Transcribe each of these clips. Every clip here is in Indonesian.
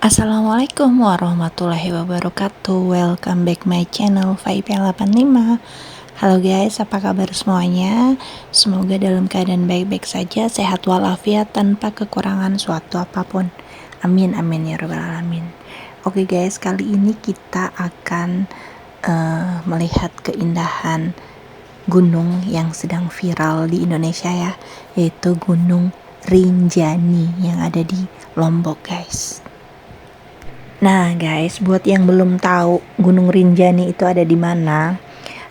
Assalamualaikum warahmatullahi wabarakatuh. Welcome back my channel VIP85. Halo guys, apa kabar semuanya? Semoga dalam keadaan baik-baik saja, sehat walafiat tanpa kekurangan suatu apapun. Amin amin ya rabbal alamin. Oke guys, kali ini kita akan melihat keindahan gunung yang sedang viral di Indonesia ya, yaitu Gunung Rinjani yang ada di Lombok guys. Nah guys, buat yang belum tahu Gunung Rinjani itu ada di mana,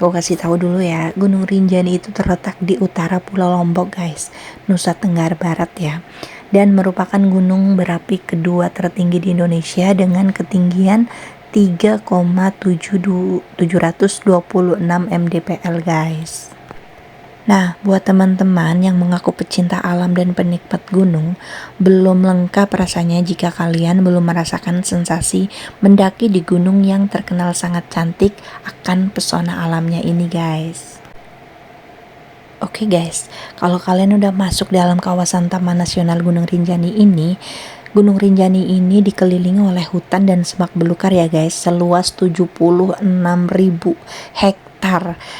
aku kasih tahu dulu ya. Gunung Rinjani itu terletak di utara Pulau Lombok guys, Nusa Tenggara Barat ya. Dan merupakan gunung berapi kedua tertinggi di Indonesia dengan ketinggian 3,726 mdpl guys. Nah, buat teman-teman yang mengaku pecinta alam dan penikmat gunung, belum lengkap rasanya jika kalian belum merasakan sensasi mendaki di gunung yang terkenal sangat cantik akan pesona alamnya ini guys. Oke guys, kalau kalian udah masuk dalam kawasan Taman Nasional Gunung Rinjani ini, Gunung Rinjani ini dikelilingi oleh hutan dan semak belukar ya guys, seluas 76.000 hektar,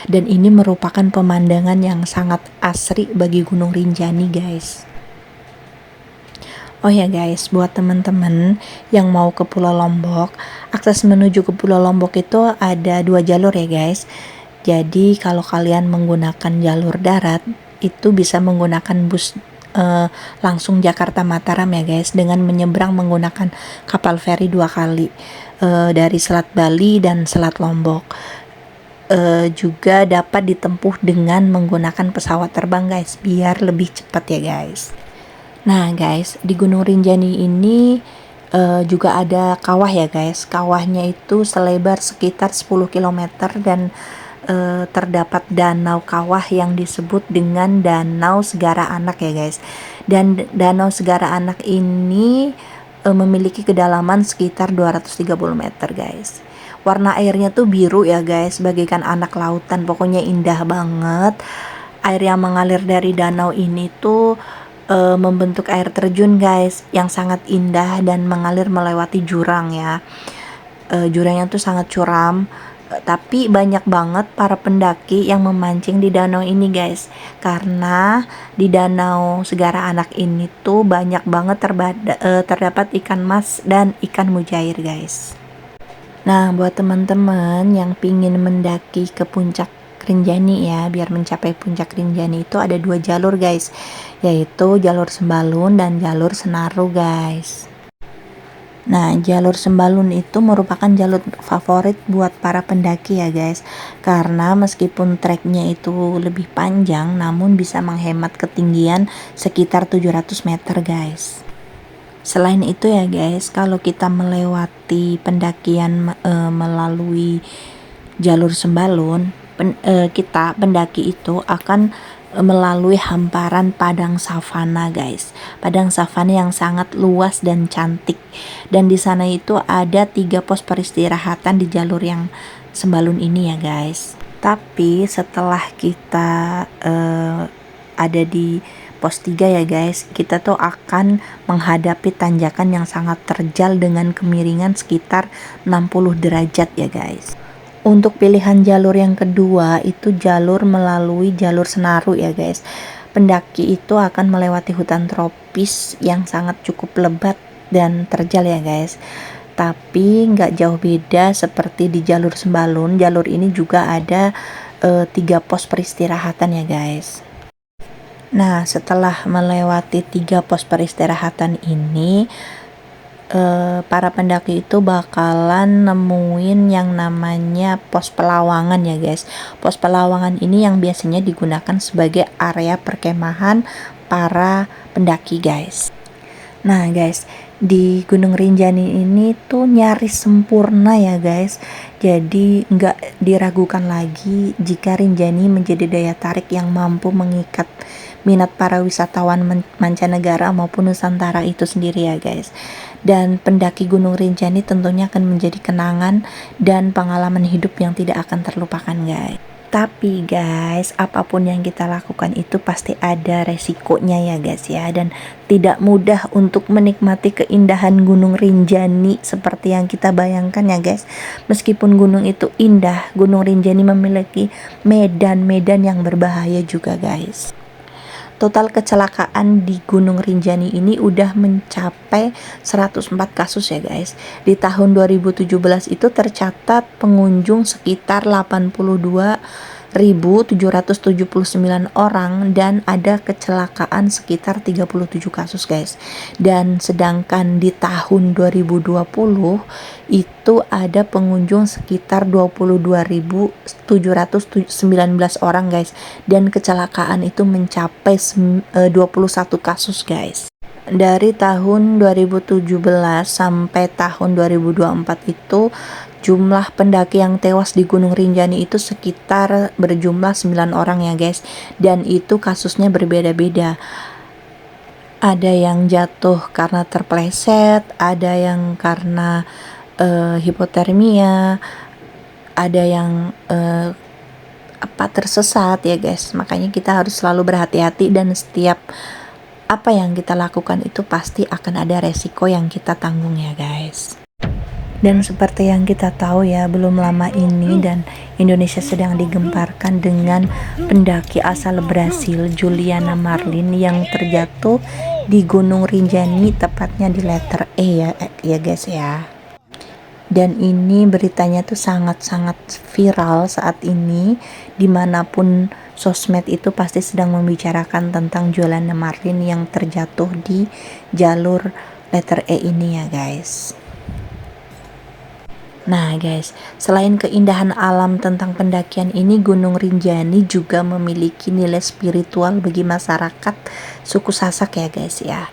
dan ini merupakan pemandangan yang sangat asri bagi Gunung Rinjani guys. Oh ya guys, buat teman-teman yang mau ke Pulau Lombok, akses menuju ke Pulau Lombok itu ada 2 jalur ya guys. Jadi kalau kalian menggunakan jalur darat, itu bisa menggunakan bus langsung Jakarta Mataram ya guys, dengan menyeberang menggunakan kapal feri 2 kali dari Selat Bali dan Selat Lombok. Juga dapat ditempuh dengan menggunakan pesawat terbang guys, biar lebih cepat ya guys. Nah guys, di Gunung Rinjani ini juga ada kawah ya guys. Kawahnya itu selebar sekitar 10 km dan terdapat danau kawah yang disebut dengan Danau Segara Anak ya guys. Dan Danau Segara Anak ini memiliki kedalaman sekitar 230 meter guys. Warna airnya tuh biru ya guys, bagaikan anak lautan, pokoknya indah banget. Air yang mengalir dari danau ini tuh membentuk air terjun guys, yang sangat indah dan mengalir melewati jurang ya. Jurangnya tuh sangat curam, tapi banyak banget para pendaki yang memancing di danau ini guys, karena di Danau Segara Anak ini tuh banyak banget terdapat ikan mas dan ikan mujair guys. Nah, buat teman-teman yang pingin mendaki ke puncak Rinjani ya, biar mencapai puncak Rinjani itu ada 2 jalur guys, yaitu jalur Sembalun dan jalur Senaru guys. Nah, jalur Sembalun itu merupakan jalur favorit buat para pendaki ya guys, karena meskipun treknya itu lebih panjang, namun bisa menghemat ketinggian sekitar 700 meter guys. Selain itu ya guys, kalau kita melewati pendakian melalui jalur Sembalun, kita pendaki itu akan melalui hamparan padang savana guys. Padang savana yang sangat luas dan cantik. Dan di sana itu ada 3 pos peristirahatan di jalur yang Sembalun ini ya guys. Tapi setelah kita ada di pos 3 ya guys, kita tuh akan menghadapi tanjakan yang sangat terjal dengan kemiringan sekitar 60 derajat ya guys. Untuk pilihan jalur yang kedua itu jalur melalui jalur Senaru ya guys. Pendaki itu akan melewati hutan tropis yang sangat cukup lebat dan terjal ya guys. Tapi nggak jauh beda seperti di jalur Sembalun, jalur ini juga ada 3 pos peristirahatan ya guys. Nah, setelah melewati 3 pos peristirahatan ini, para pendaki itu bakalan nemuin yang namanya pos Pelawangan ya guys. Pos Pelawangan ini yang biasanya digunakan sebagai area perkemahan para pendaki guys. Nah guys, di Gunung Rinjani ini tuh nyaris sempurna ya guys. Jadi nggak diragukan lagi jika Rinjani menjadi daya tarik yang mampu mengikat minat para wisatawan mancanegara maupun Nusantara itu sendiri ya guys. Dan pendaki Gunung Rinjani tentunya akan menjadi kenangan dan pengalaman hidup yang tidak akan terlupakan guys. Tapi guys, apapun yang kita lakukan itu pasti ada resikonya ya guys ya, dan tidak mudah untuk menikmati keindahan Gunung Rinjani seperti yang kita bayangkan ya guys. Meskipun gunung itu indah, Gunung Rinjani memiliki medan-medan yang berbahaya juga guys. Total kecelakaan di Gunung Rinjani ini udah mencapai 104 kasus ya guys. Di tahun 2017 itu tercatat pengunjung sekitar 82.779 orang dan ada kecelakaan sekitar 37 kasus guys. Dan sedangkan di tahun 2020 itu ada pengunjung sekitar 22.719 orang guys, dan kecelakaan itu mencapai 21 kasus guys. Dari tahun 2017 sampai tahun 2024 itu jumlah pendaki yang tewas di Gunung Rinjani itu sekitar berjumlah 9 orang ya guys, dan itu kasusnya berbeda-beda. Ada yang jatuh karena terpleset, ada yang karena hipotermia, ada yang tersesat ya guys. Makanya kita harus selalu berhati-hati, dan setiap apa yang kita lakukan itu pasti akan ada resiko yang kita tanggung ya guys. Dan seperti yang kita tahu ya, belum lama ini dan Indonesia sedang digemparkan dengan pendaki asal Brasil Juliana Marlin yang terjatuh di Gunung Rinjani, tepatnya di letter E ya guys ya. Dan ini beritanya tuh sangat-sangat viral saat ini, dimanapun sosmed itu pasti sedang membicarakan tentang Juliana Marlin yang terjatuh di jalur letter E ini ya guys. Nah guys, selain keindahan alam tentang pendakian ini, Gunung Rinjani juga memiliki nilai spiritual bagi masyarakat suku Sasak ya guys ya.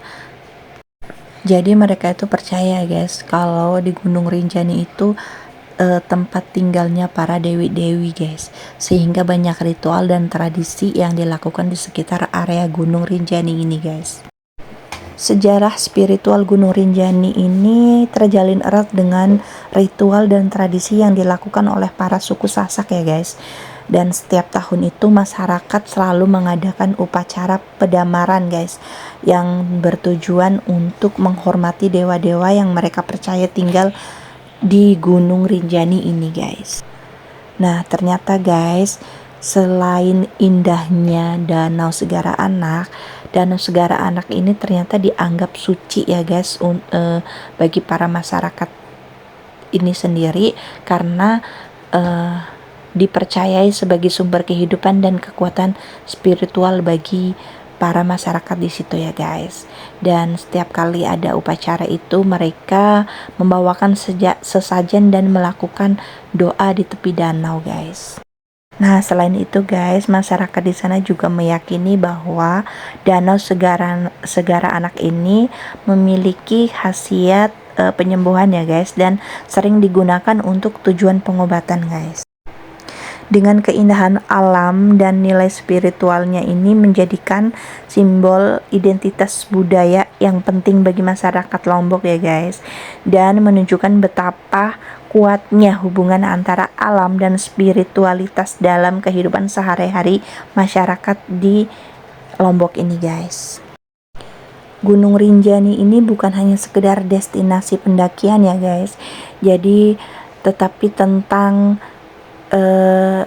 Jadi mereka itu percaya guys, kalau di Gunung Rinjani itu tempat tinggalnya para dewi-dewi guys, sehingga banyak ritual dan tradisi yang dilakukan di sekitar area Gunung Rinjani ini guys. Sejarah spiritual Gunung Rinjani ini terjalin erat dengan ritual dan tradisi yang dilakukan oleh para suku Sasak ya guys. Dan setiap tahun itu masyarakat selalu mengadakan upacara pedamaran guys, yang bertujuan untuk menghormati dewa-dewa yang mereka percaya tinggal di Gunung Rinjani ini guys. Nah ternyata guys, selain indahnya Danau Segara Anak, Danau Segara Anak ini ternyata dianggap suci ya guys, bagi para masyarakat ini sendiri, karena dipercayai sebagai sumber kehidupan dan kekuatan spiritual bagi para masyarakat di situ ya guys. Dan setiap kali ada upacara itu mereka membawakan sesajen dan melakukan doa di tepi danau guys. Nah, selain itu guys, masyarakat di sana juga meyakini bahwa Danau Segara Anak ini memiliki khasiat penyembuhan ya guys, dan sering digunakan untuk tujuan pengobatan guys. Dengan keindahan alam dan nilai spiritualnya ini menjadikan simbol identitas budaya yang penting bagi masyarakat Lombok ya guys, dan menunjukkan betapa kuatnya hubungan antara alam dan spiritualitas dalam kehidupan sehari-hari masyarakat di Lombok ini guys. Gunung Rinjani ini bukan hanya sekedar destinasi pendakian ya guys, jadi tetapi tentang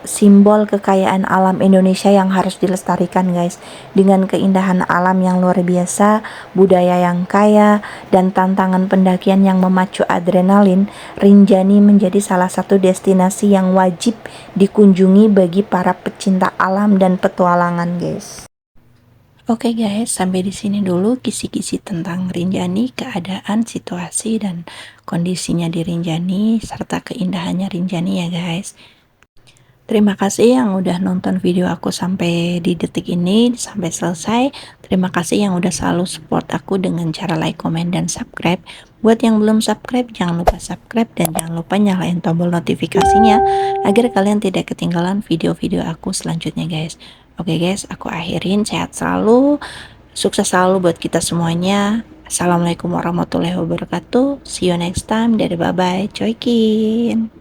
simbol kekayaan alam Indonesia yang harus dilestarikan guys. Dengan keindahan alam yang luar biasa, budaya yang kaya, dan tantangan pendakian yang memacu adrenalin, Rinjani menjadi salah satu destinasi yang wajib dikunjungi bagi para pecinta alam dan petualangan guys. Oke guys, sampai di sini dulu kisi-kisi tentang Rinjani, keadaan, situasi, dan kondisinya di Rinjani serta keindahannya Rinjani ya guys. Terima kasih yang udah nonton video aku sampai di detik ini, sampai selesai. Terima kasih yang udah selalu support aku dengan cara like, komen, dan subscribe. Buat yang belum subscribe, jangan lupa subscribe dan jangan lupa nyalain tombol notifikasinya agar kalian tidak ketinggalan video-video aku selanjutnya guys. Oke guys, aku akhirin. Sehat selalu, sukses selalu buat kita semuanya. Assalamualaikum warahmatullahi wabarakatuh. See you next time. Dadah, bye-bye. Coykin.